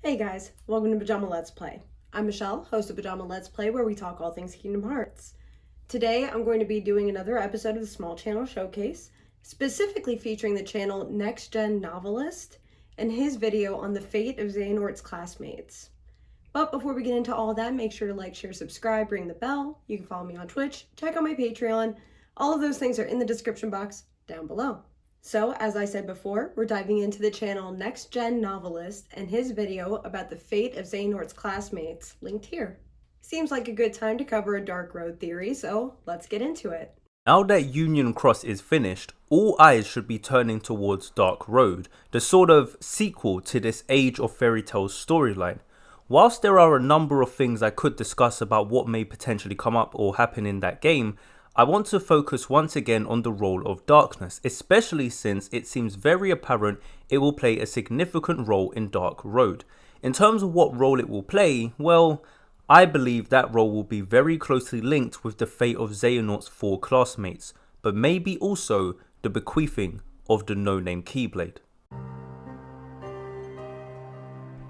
Hey guys, welcome to Pajama Let's Play. I'm Michelle, host of Pajama Let's Play, where we talk all things Kingdom Hearts. Today I'm going to be doing another episode of the Small Channel Showcase, specifically featuring the channel NextGenNovelist and his video on the fate of Xehanort's classmates. But before we get into all that, make sure to like, share, subscribe, ring the bell. You can follow me on Twitch, check out my Patreon. All of those things are in the description box down below. So, as I said before, we're diving into the channel NextGenNovelist and his video about the fate of Xehanort's classmates, linked here. Seems like a good time to cover a Dark Road theory, so let's get into it. Now that Union Cross is finished, all eyes should be turning towards Dark Road, the sort of sequel to this Age of Fairy Tales storyline. Whilst there are a number of things I could discuss about what may potentially come up or happen in that game, I want to focus once again on the role of darkness, especially since it seems very apparent it will play a significant role in Dark Road. In terms of what role it will play, well, I believe that role will be very closely linked with the fate of Xehanort's 4 classmates, but maybe also the bequeathing of the no-name Keyblade.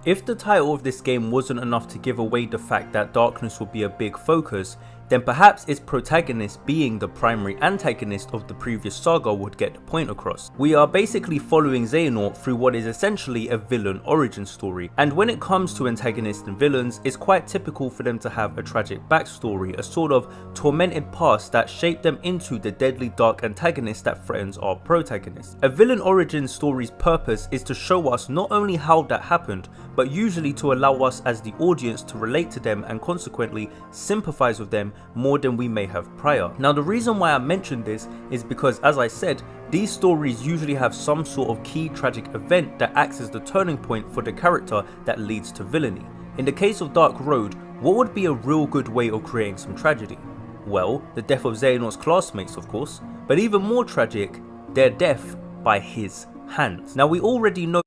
If the title of this game wasn't enough to give away the fact that darkness will be a big focus, then perhaps its protagonist being the primary antagonist of the previous saga would get the point across. We are basically following Xehanort through what is essentially a villain origin story, and when it comes to antagonists and villains, it's quite typical for them to have a tragic backstory, a sort of tormented past that shaped them into the deadly dark antagonist that threatens our protagonist. A villain origin story's purpose is to show us not only how that happened, but usually to allow us as the audience to relate to them and consequently sympathize with them more than we may have prior. Now, the reason why I mentioned this is because, as I said, these stories usually have some sort of key tragic event that acts as the turning point for the character that leads to villainy. In the case of Dark Road, what would be a real good way of creating some tragedy? Well, the death of Xehanort's classmates, of course, but even more tragic, their death by his hands. Now, we already know.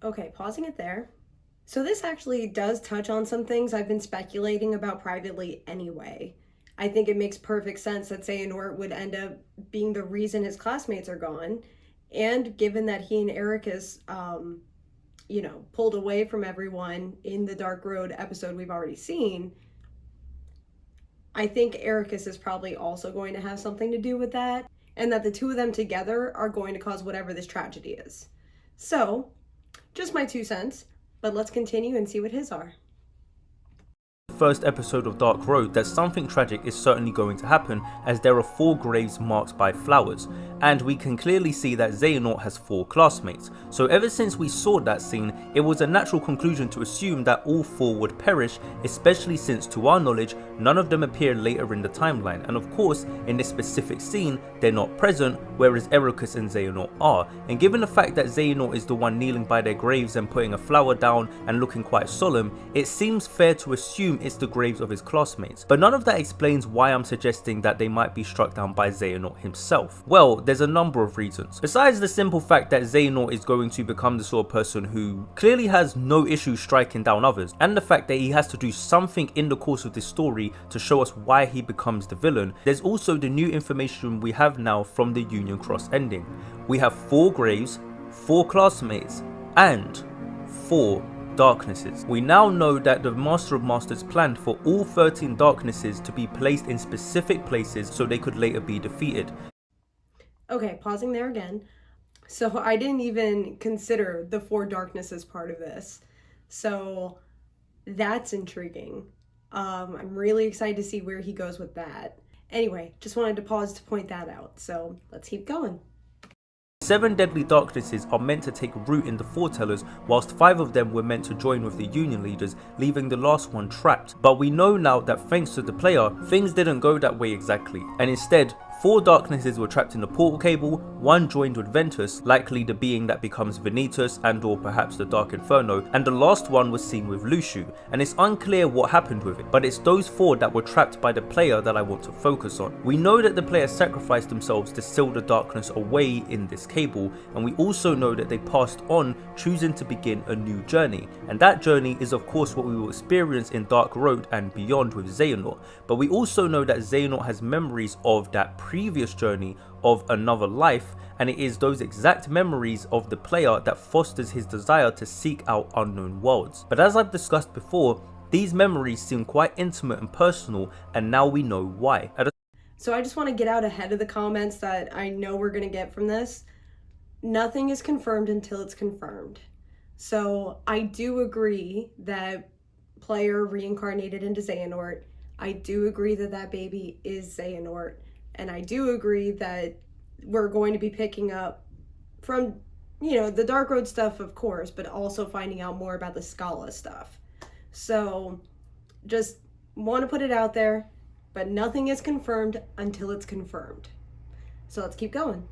Okay, pausing it there. So this actually does touch on some things I've been speculating about privately anyway. I think it makes perfect sense that Xehanort would end up being the reason his classmates are gone. And given that he and Ericus, pulled away from everyone in the Dark Road episode we've already seen, I think Ericus is probably also going to have something to do with that. And that the two of them together are going to cause whatever this tragedy is. So, just my 2 cents. But let's continue and see what his are. First episode of Dark Road that something tragic is certainly going to happen, as there are 4 graves marked by flowers, and we can clearly see that Xehanort has 4 classmates. So ever since we saw that scene, it was a natural conclusion to assume that all 4 would perish, especially since to our knowledge none of them appear later in the timeline, and of course in this specific scene they're not present, whereas Ericus and Xehanort are. And given the fact that Xehanort is the one kneeling by their graves and putting a flower down and looking quite solemn, it seems fair to assume it's the graves of his classmates. But none of that explains why I'm suggesting that they might be struck down by Xehanort himself. Well, there's a number of reasons. Besides the simple fact that Xehanort is going to become the sort of person who clearly has no issue striking down others, and the fact that he has to do something in the course of this story to show us why he becomes the villain, there's also the new information we have now from the Union Cross ending. We have 4 graves, 4 classmates, and 4 darknesses. We now know that the Master of Masters planned for all 13 darknesses to be placed in specific places so they could later be defeated. Okay, pausing there again. So I didn't even consider the 4 darknesses part of this. So that's intriguing. I'm really excited to see where he goes with that. Anyway, just wanted to pause to point that out. So let's keep going. 7 deadly darknesses are meant to take root in the foretellers, whilst 5 of them were meant to join with the Union leaders, leaving the last one trapped. But we know now that thanks to the player, things didn't go that way exactly, and instead 4 darknesses were trapped in the portal cable, 1 joined with Ventus, likely the being that becomes Vanitas and or perhaps the Dark Inferno, and the last one was seen with Luxu, and it's unclear what happened with it, but it's those 4 that were trapped by the player that I want to focus on. We know that the player sacrificed themselves to seal the darkness away in this cable, and we also know that they passed on, choosing to begin a new journey, and that journey is of course what we will experience in Dark Road and beyond with Xehanort, but we also know that Xehanort has memories of that previous journey of another life, and it is those exact memories of the player that fosters his desire to seek out unknown worlds. But as I've discussed before, these memories seem quite intimate and personal, and now we know why. So I just want to get out ahead of the comments that I know we're going to get from this. Nothing is confirmed until it's confirmed. So I do agree that player reincarnated into Xehanort. I do agree that that baby is Xehanort. And I do agree that we're going to be picking up from, the Dark Road stuff, of course, but also finding out more about the Scala stuff. So just want to put it out there, but nothing is confirmed until it's confirmed. So let's keep going.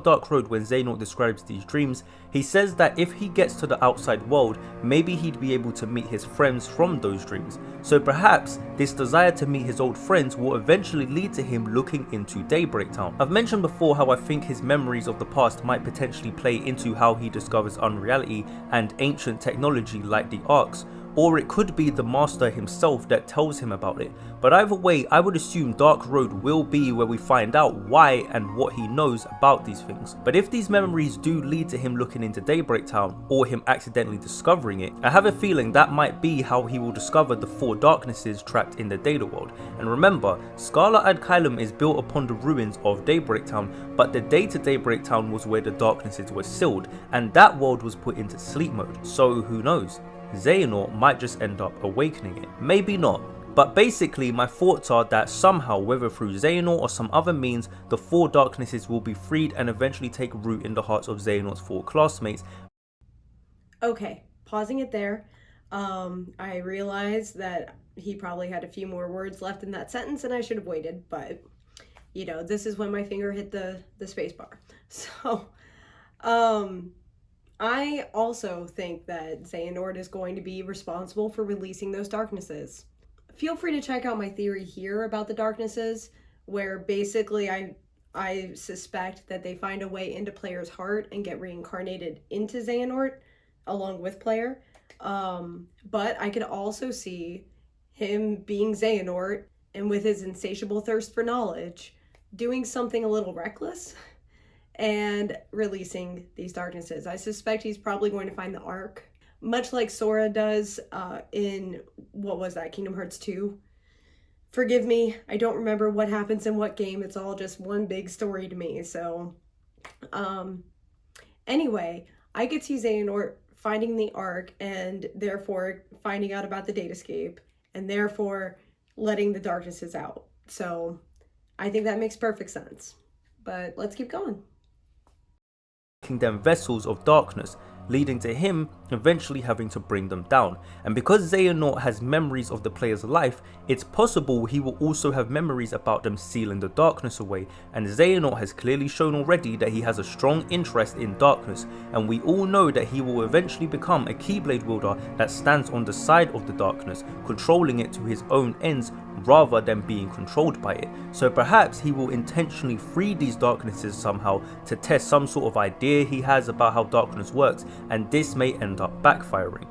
Dark Road, when Xehanort describes these dreams, he says that if he gets to the outside world, maybe he'd be able to meet his friends from those dreams. So perhaps this desire to meet his old friends will eventually lead to him looking into Daybreak Town. I've mentioned before how I think his memories of the past might potentially play into how he discovers unreality and ancient technology like the Arcs, or it could be the Master himself that tells him about it. But either way, I would assume Dark Road will be where we find out why and what he knows about these things. But if these memories do lead to him looking into Daybreak Town, or him accidentally discovering it, I have a feeling that might be how he will discover the four darknesses trapped in the Data World. And remember, Scala ad Caelum is built upon the ruins of Daybreak Town, but the Data Daybreak Town was where the darknesses were sealed, and that world was put into sleep mode. So who knows? Xehanort might just end up awakening it. Maybe not. But basically my thoughts are that somehow, whether through Xehanort or some other means, the four darknesses will be freed and eventually take root in the hearts of Xehanort's four classmates. Okay, pausing it there. I realized that he probably had a few more words left in that sentence and I should have waited, but this is when my finger hit the space bar. So, I also think that Xehanort is going to be responsible for releasing those darknesses. Feel free to check out my theory here about the darknesses, where basically I suspect that they find a way into player's heart and get reincarnated into Xehanort along with player. But I could also see him being Xehanort and with his insatiable thirst for knowledge, doing something a little reckless and releasing these darknesses. I suspect he's probably going to find the Ark, much like Sora does in, what was that, Kingdom Hearts 2? Forgive me, I don't remember what happens in what game. It's all just one big story to me. So, anyway, I could see Xehanort finding the Ark and therefore finding out about the Datascape and therefore letting the darknesses out. So, I think that makes perfect sense. But let's keep going. Them vessels of darkness, leading to him eventually having to bring them down. And because Xehanort has memories of the player's life, it's possible he will also have memories about them sealing the darkness away, and Xehanort has clearly shown already that he has a strong interest in darkness, and we all know that he will eventually become a Keyblade wielder that stands on the side of the darkness, controlling it to his own ends rather than being controlled by it. So perhaps he will intentionally free these darknesses somehow to test some sort of idea he has about how darkness works, and this may end up backfiring.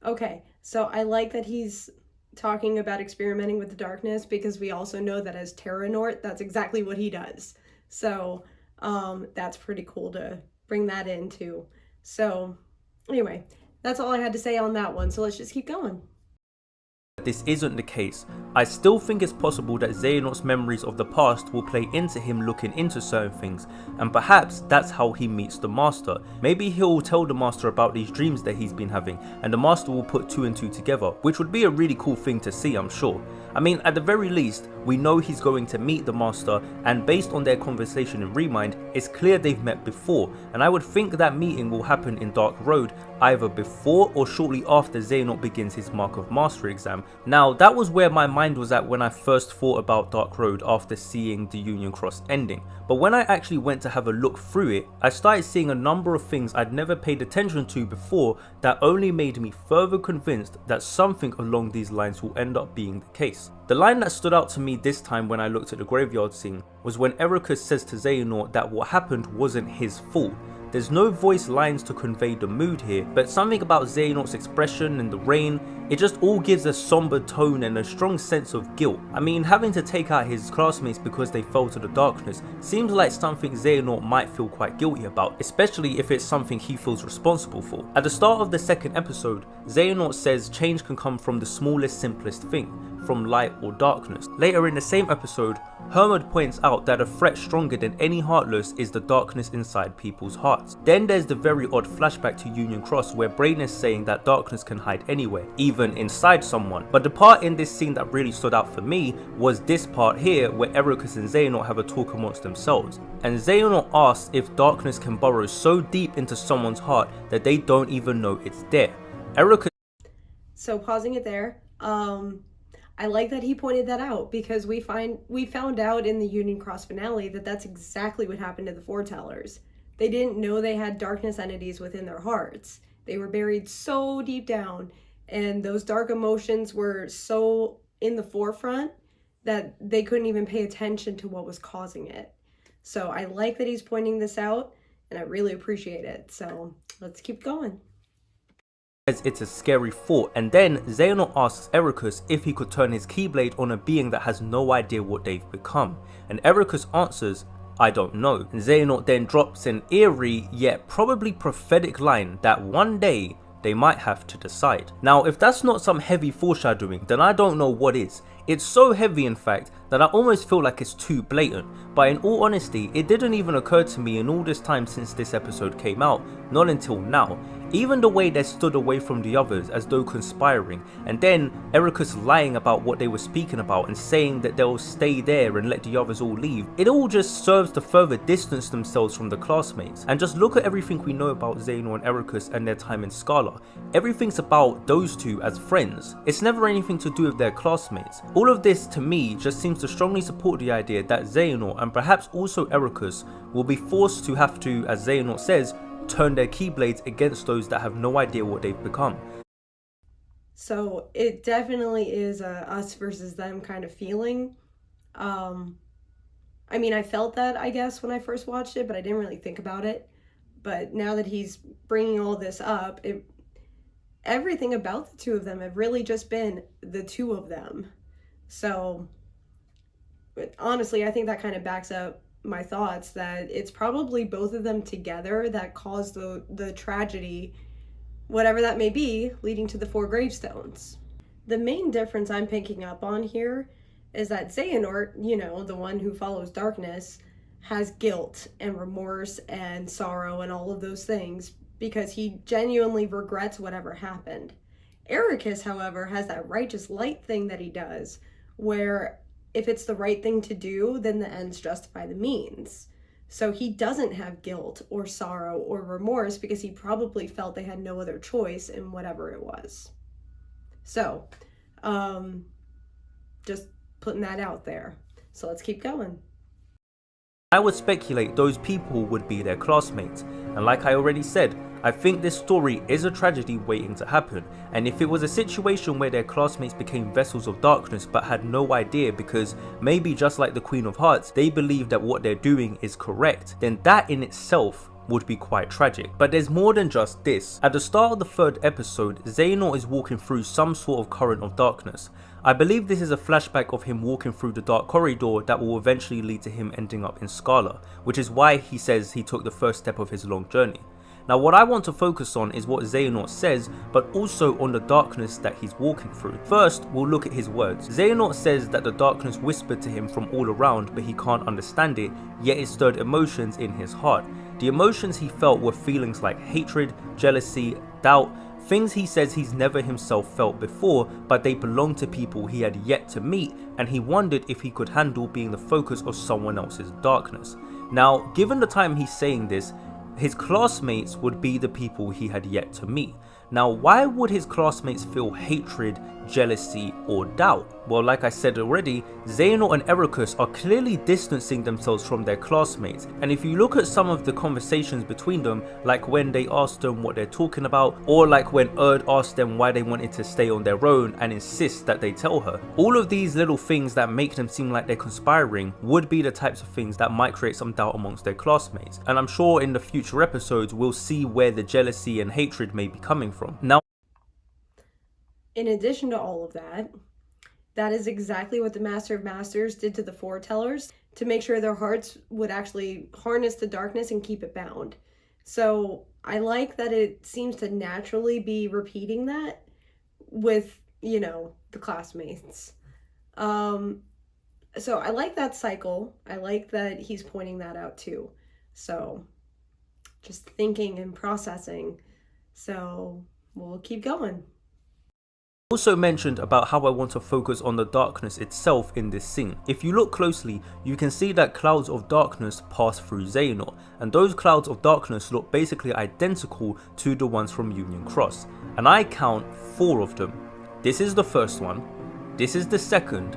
Okay, so I like that he's talking about experimenting with the darkness, because we also know that as Xehanort, that's exactly what he does. So that's pretty cool to bring that in too. So anyway, that's all I had to say on that one. So let's just keep going. This isn't the case. I still think it's possible that Xehanort's memories of the past will play into him looking into certain things, and perhaps that's how he meets the Master. Maybe he'll tell the Master about these dreams that he's been having, and the Master will put two and two together, which would be a really cool thing to see, I'm sure. I mean, at the very least, we know he's going to meet the Master, and based on their conversation in Remind, it's clear they've met before, and I would think that meeting will happen in Dark Road either before or shortly after Xehanort begins his Mark of Mastery exam. Now, that was where my mind was at when I first thought about Dark Road after seeing the Union Cross ending, but when I actually went to have a look through it, I started seeing a number of things I'd never paid attention to before that only made me further convinced that something along these lines will end up being the case. The line that stood out to me this time when I looked at the graveyard scene was when Ericus says to Xehanort that what happened wasn't his fault, There's no voice lines to convey the mood here, but something about Xehanort's expression and the rain, it just all gives a somber tone and a strong sense of guilt. I mean, having to take out his classmates because they fell to the darkness seems like something Xehanort might feel quite guilty about, especially if it's something he feels responsible for. At the start of the second episode, Xehanort says change can come from the smallest, simplest thing, from light or darkness. Later in the same episode, Hermod points out that a threat stronger than any Heartless is the darkness inside people's hearts. Then there's the very odd flashback to Union Cross where Brain is saying that darkness can hide anywhere, even inside someone. But the part in this scene that really stood out for me was this part here where Ericus and Xehanort have a talk amongst themselves. And Xehanort asks if darkness can burrow so deep into someone's heart that they don't even know it's there. Ericus... So pausing it there, I like that he pointed that out, because we found out in the Union Cross finale that that's exactly what happened to the Foretellers. They didn't know they had darkness entities within their hearts. They were buried so deep down, and those dark emotions were so in the forefront that they couldn't even pay attention to what was causing it. So I like that he's pointing this out, and I really appreciate it. So let's keep going. It's a scary thought, and then Xehanort asks Ericus if he could turn his Keyblade on a being that has no idea what they've become, and Ericus answers, I don't know. And Xehanort then drops an eerie yet probably prophetic line that one day they might have to decide. Now, if that's not some heavy foreshadowing, then I don't know what is. It's so heavy, in fact, that I almost feel like it's too blatant, but in all honesty, it didn't even occur to me in all this time since this episode came out, not until now. Even the way they stood away from the others as though conspiring, and then Ericus lying about what they were speaking about and saying that they'll stay there and let the others all leave, it all just serves to further distance themselves from the classmates. And just look at everything we know about Xehanort and Ericus and their time in Scala. Everything's about those two as friends. It's never anything to do with their classmates. All of this to me just seems to strongly support the idea that Xehanort and perhaps also Ericus will be forced to have to, as Xehanort says, turn their Keyblades against those that have no idea what they've become. So it definitely is a us versus them kind of feeling. I mean, I felt that, I guess, when I first watched it, but I didn't really think about it. But now that he's bringing all this up, everything about the two of them have really just been the two of them. So, but honestly, I think that kind of backs up my thoughts that it's probably both of them together that caused the tragedy, whatever that may be, leading to the 4 gravestones. The main difference I'm picking up on here is that Xehanort, you know, the one who follows darkness, has guilt and remorse and sorrow and all of those things because he genuinely regrets whatever happened. Ericus, however, has that righteous light thing that he does, where if it's the right thing to do, then the ends justify the means. So he doesn't have guilt or sorrow or remorse because he probably felt they had no other choice in whatever it was. So, just putting that out there. So let's keep going. I would speculate those people would be their classmates, and like I already said, I think this story is a tragedy waiting to happen, and if it was a situation where their classmates became vessels of darkness but had no idea because maybe just like the Queen of Hearts, they believe that what they're doing is correct, then that in itself would be quite tragic. But there's more than just this. At the start of the 3rd episode, Xehanort is walking through some sort of current of darkness. I believe this is a flashback of him walking through the dark corridor that will eventually lead to him ending up in Scala, which is why he says he took the first step of his long journey. Now what I want to focus on is what Xehanort says, but also on the darkness that he's walking through. First, we'll look at his words. Xehanort says that the darkness whispered to him from all around, but he can't understand it, yet it stirred emotions in his heart. The emotions he felt were feelings like hatred, jealousy, doubt, things he says he's never himself felt before, but they belonged to people he had yet to meet, and he wondered if he could handle being the focus of someone else's darkness. Now, given the time he's saying this, his classmates would be the people he had yet to meet. Now, why would his classmates feel hatred, jealousy, or doubt? Well, like I said already, Xehanort and Ericus are clearly distancing themselves from their classmates, and if you look at some of the conversations between them, like when they asked them what they're talking about, or like when Erd asked them why they wanted to stay on their own and insists that they tell her, all of these little things that make them seem like they're conspiring would be the types of things that might create some doubt amongst their classmates, and I'm sure in the future episodes we'll see where the jealousy and hatred may be coming from. Now, in addition to all of that, that is exactly what the Master of Masters did to the foretellers to make sure their hearts would actually harness the darkness and keep it bound. So I like that it seems to naturally be repeating that with, you know, the classmates. So I like that cycle. I like that he's pointing that out too. So just thinking and processing. So we'll keep going. Also mentioned about how I want to focus on the darkness itself in this scene. If you look closely, you can see that clouds of darkness pass through Xehanort, and those clouds of darkness look basically identical to the ones from Union Cross, and I count 4 of them. This is the first one, this is the second,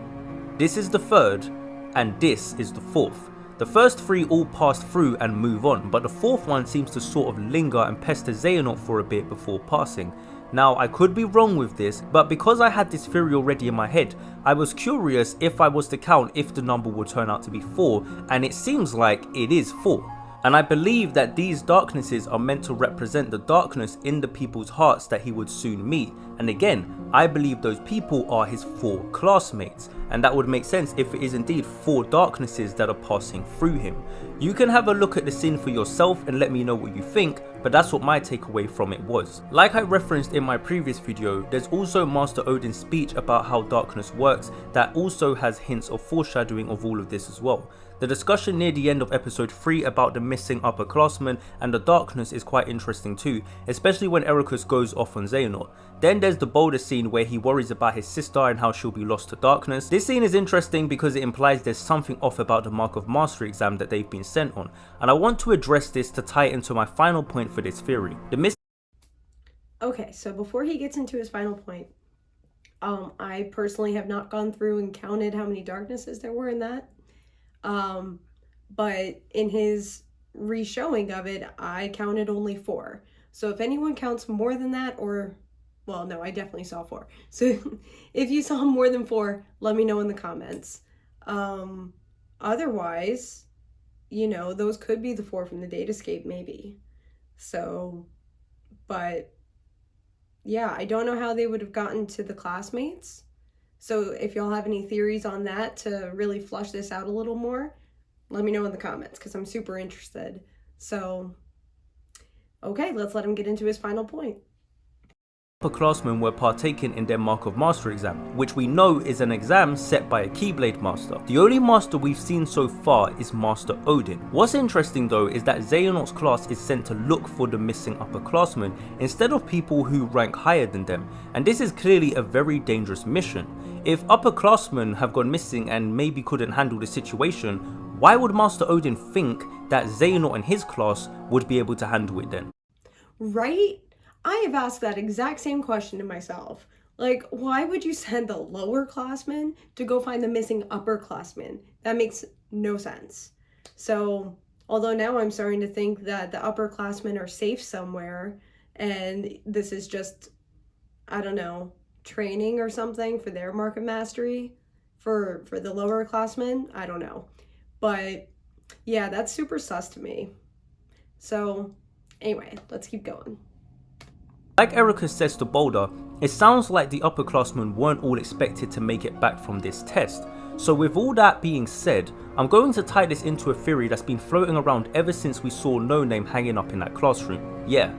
this is the third, and this is the fourth. The first 3 all pass through and move on, but the fourth one seems to sort of linger and pester Xehanort for a bit before passing. Now, I could be wrong with this, but because I had this theory already in my head, I was curious if I was to count if the number would turn out to be 4, and it seems like it is 4. And I believe that these darknesses are meant to represent the darkness in the people's hearts that he would soon meet. And again, I believe those people are his 4 classmates, and that would make sense if it is indeed 4 darknesses that are passing through him. You can have a look at the scene for yourself and let me know what you think, but that's what my takeaway from it was. Like I referenced in my previous video, there's also Master Odin's speech about how darkness works that also has hints of foreshadowing of all of this as well. The discussion near the end of episode 3 about the missing upperclassmen and the darkness is quite interesting too, especially when Ericus goes off on Xehanort. Then there's the bolder scene where he worries about his sister and how she'll be lost to darkness. This scene is interesting because it implies there's something off about the Mark of Mastery exam that they've been sent on, and I want to address this to tie it into my final point for this theory. Okay, so before he gets into his final point, I personally have not gone through and counted how many darknesses there were in that. But in his re-showing of it, I counted only 4. So if anyone counts more than that, or, well, no, I definitely saw 4. So if you saw more than 4, let me know in the comments. Otherwise, you know, those could be the 4 from the Datascape, maybe. So, but yeah, I don't know how they would have gotten to the classmates. So if y'all have any theories on that to really flush this out a little more, let me know in the comments because I'm super interested. So, okay, let's let him get into his final point. Upperclassmen were partaking in their Mark of Master exam, which we know is an exam set by a Keyblade Master. The only Master we've seen so far is Master Odin. What's interesting though is that Xehanort's class is sent to look for the missing upperclassmen instead of people who rank higher than them, and this is clearly a very dangerous mission. If upperclassmen have gone missing and maybe couldn't handle the situation, why would Master Odin think that Xehanort and his class would be able to handle it then? Right? I have asked that exact same question to myself. Like, why would you send the lower classmen to go find the missing upperclassmen? That makes no sense. So, although now I'm starting to think that the upperclassmen are safe somewhere, and this is just, I don't know, training or something for their Mark of Mastery for the lower classmen. I don't know. But yeah, that's super sus to me. So anyway, let's keep going. Like Ericus says to Boulder, it sounds like the upperclassmen weren't all expected to make it back from this test. So with all that being said, I'm going to tie this into a theory that's been floating around ever since we saw No Name hanging up in that classroom. Yeah,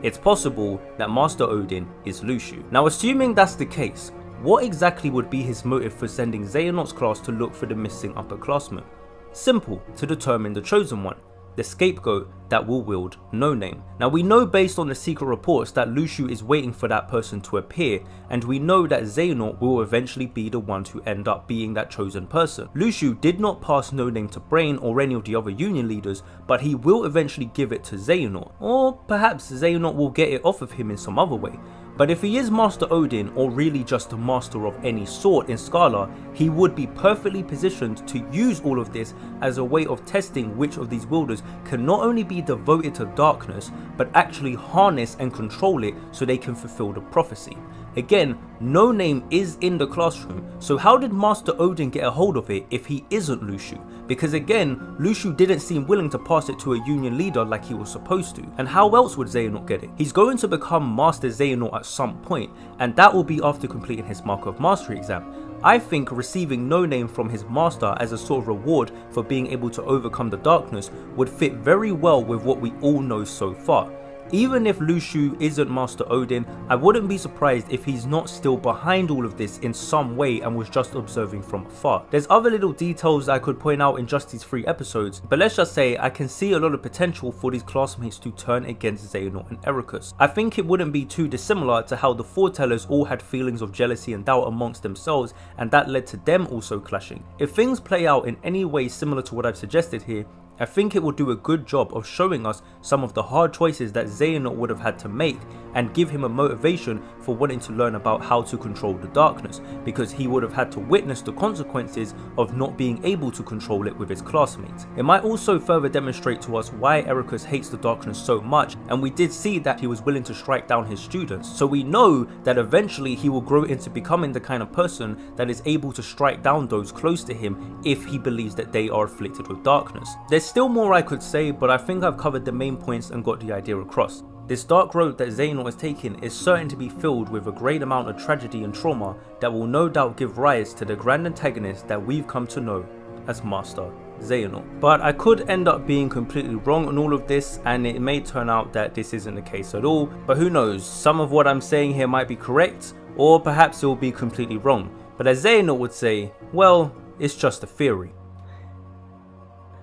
it's possible that Master Odin is Luciu. Now assuming that's the case, what exactly would be his motive for sending Xehanort's class to look for the missing upperclassmen? Simple, to determine the chosen one, the scapegoat that will wield No Name. Now we know based on the secret reports that Luciu is waiting for that person to appear, and we know that Xehanort will eventually be the one to end up being that chosen person. Luciu did not pass No Name to Brain or any of the other Union leaders, but he will eventually give it to Xehanort, or perhaps Xehanort will get it off of him in some other way. But if he is Master Odin, or really just a master of any sort in Scala, he would be perfectly positioned to use all of this as a way of testing which of these wielders can not only be devoted to darkness, but actually harness and control it so they can fulfill the prophecy. Again, No Name is in the classroom, so how did Master Odin get a hold of it if he isn't Luxu? Because again, Luxu didn't seem willing to pass it to a union leader like he was supposed to, and how else would Xehanort get it? He's going to become Master Xehanort at some point, and that will be after completing his Mark of Mastery exam. I think receiving No Name from his master as a sort of reward for being able to overcome the darkness would fit very well with what we all know so far. Even if Luxu isn't Master Odin, I wouldn't be surprised if he's not still behind all of this in some way and was just observing from afar. There's other little details I could point out in just these 3 episodes, but let's just say I can see a lot of potential for these classmates to turn against Xehanort and Ericus. I think it wouldn't be too dissimilar to how the foretellers all had feelings of jealousy and doubt amongst themselves, and that led to them also clashing. If things play out in any way similar to what I've suggested here, I think it will do a good job of showing us some of the hard choices that Xehanort would have had to make and give him a motivation for wanting to learn about how to control the darkness, because he would have had to witness the consequences of not being able to control it with his classmates. It might also further demonstrate to us why Ericus hates the darkness so much, and we did see that he was willing to strike down his students, so we know that eventually he will grow into becoming the kind of person that is able to strike down those close to him if he believes that they are afflicted with darkness. There's still more I could say, but I think I've covered the main points and got the idea across. This dark road that Xehanort is taking is certain to be filled with a great amount of tragedy and trauma that will no doubt give rise to the grand antagonist that we've come to know as Master Xehanort. But I could end up being completely wrong on all of this, and it may turn out that this isn't the case at all, but who knows, some of what I'm saying here might be correct, or perhaps it will be completely wrong. But as Xehanort would say, well, it's just a theory.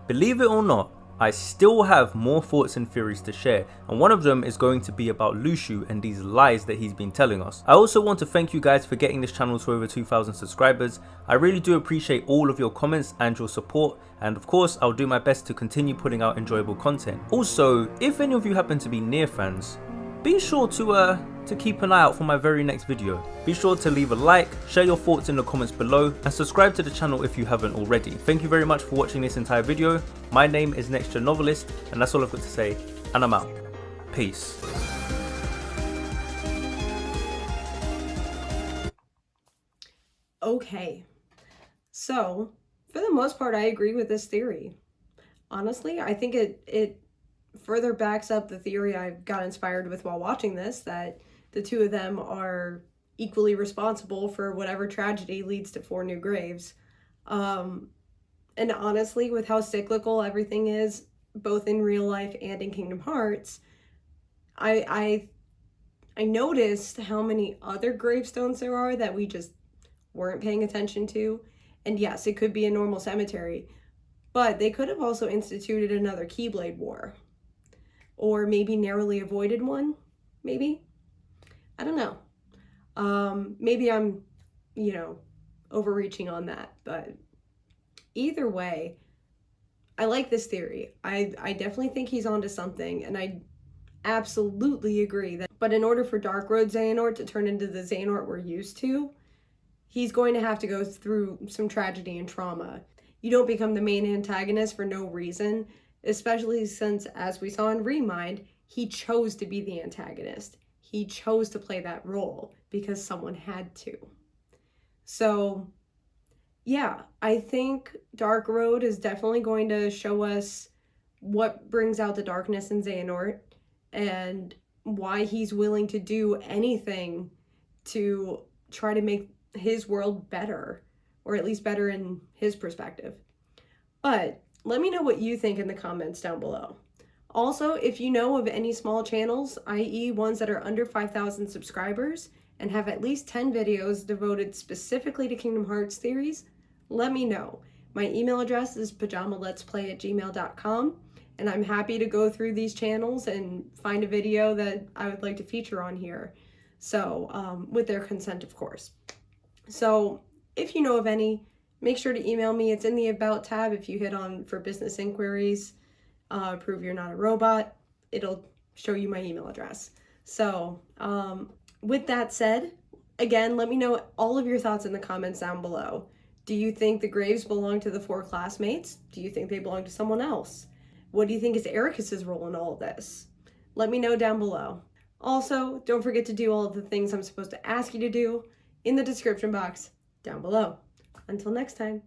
Believe it or not, I still have more thoughts and theories to share, and one of them is going to be about Luxu and these lies that he's been telling us. I also want to thank you guys for getting this channel to over 2,000 subscribers. I really do appreciate all of your comments and your support, and of course I'll do my best to continue putting out enjoyable content. Also, if any of you happen to be Nier fans, be sure to keep an eye out for my very next video. Be sure to leave a like, share your thoughts in the comments below, and subscribe to the channel if you haven't already. Thank you very much for watching this entire video. My name is NextGenNovelist, and that's all I've got to say, and I'm out. Peace. Okay, so for the most part I agree with this theory. Honestly, I think it further backs up the theory I got inspired with while watching this, that the two of them are equally responsible for whatever tragedy leads to 4 new graves. And honestly, with how cyclical everything is, both in real life and in Kingdom Hearts, I noticed how many other gravestones there are that we just weren't paying attention to. And yes, it could be a normal cemetery, but they could have also instituted another Keyblade War. Or maybe narrowly avoided one, maybe? I don't know. Maybe I'm, overreaching on that, but either way, I like this theory. I definitely think he's onto something, and I absolutely agree that, but in order for Dark Road Xehanort to turn into the Xehanort we're used to, he's going to have to go through some tragedy and trauma. You don't become the main antagonist for no reason, especially since, as we saw in Remind, he chose to be the antagonist. He chose to play that role because someone had to. So, yeah, I think Dark Road is definitely going to show us what brings out the darkness in Xehanort and why he's willing to do anything to try to make his world better, or at least better in his perspective. But let me know what you think in the comments down below. Also, if you know of any small channels, i.e. ones that are under 5,000 subscribers and have at least 10 videos devoted specifically to Kingdom Hearts theories, let me know. My email address is pajamaletsplay@gmail.com, and I'm happy to go through these channels and find a video that I would like to feature on here. So, with their consent, of course. So, if you know of any, make sure to email me. It's in the About tab. If you hit on for business inquiries, prove you're not a robot, it'll show you my email address. So, With that said, again, let me know all of your thoughts in the comments down below. Do you think the graves belong to the 4 classmates? Do you think they belong to someone else? What do you think is Ericus's role in all of this? Let me know down below. Also, don't forget to do all of the things I'm supposed to ask you to do in the description box down below. Until next time.